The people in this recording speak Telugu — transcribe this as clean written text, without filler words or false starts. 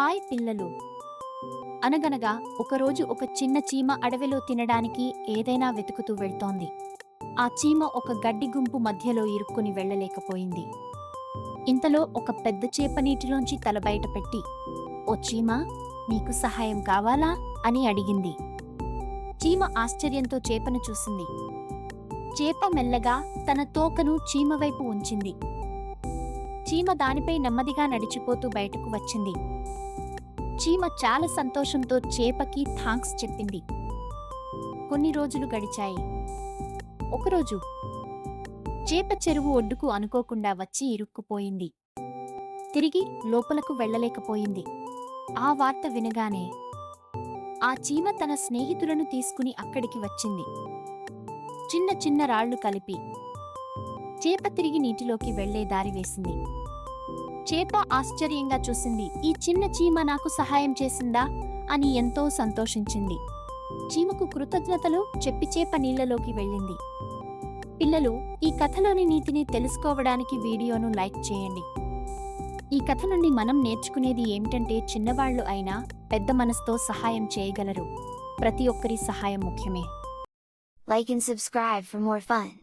హాయ్ పిల్లలు. అనగనగా ఒకరోజు ఒక చిన్న చీమ అడవిలో తినడానికి ఏదైనా వెతుకుతూ వెళ్తోంది. ఆ చీమ ఒక గడ్డి గుంపు మధ్యలో ఇరుక్కుని వెళ్ళలేకపోయింది. ఇంతలో ఒక పెద్ద చేప నీటిలోంచి తల బయట పెట్టి, "ఓ చీమా, నీకు సహాయం కావాలా?" అని అడిగింది. చీమ ఆశ్చర్యంతో చేపను చూసింది. చేప మెల్లగా తన తోకను చీమ వైపు ఉంచింది. చీమ దానిపై నెమ్మదిగా నడిచిపోతూ బయటకు వచ్చింది. చీమ చాలా సంతోషంతో చేపకి థాంక్స్ చెప్పింది. కొన్ని రోజులు గడిచాయి. ఒకరోజు చేప చెరువు ఒడ్డుకు అనుకోకుండా వచ్చి ఇరుక్కుపోయింది. తిరిగి లోపలకు వెళ్ళలేకపోయింది. ఆ వార్త వినగానే ఆ చీమ తన స్నేహితులను తీసుకుని అక్కడికి వచ్చింది. చిన్న చిన్న రాళ్లు కలిపి చేప తిరిగి నీటిలోకి వెళ్లే దారి వేసింది. చేప ఆశ్చర్యంగా చూసింది. ఈ చిన్న చీమ నాకు సహాయం చేసిందా అని ఎంతో సంతోషించింది. చీమకు కృతజ్ఞతలు చెప్పి చేప నీళ్లలోకి వెళ్ళింది. పిల్లలు, ఈ కథలోని నీతిని తెలుసుకోవడానికి వీడియోను లైక్ చేయండి. ఈ కథ నుండి మనం నేర్చుకునేది ఏమిటంటే, చిన్నవాళ్లు అయినా పెద్ద మనసుతో సహాయం చేయగలరు. ప్రతి ఒక్కరి సహాయం ముఖ్యమే. Like and subscribe for more fun.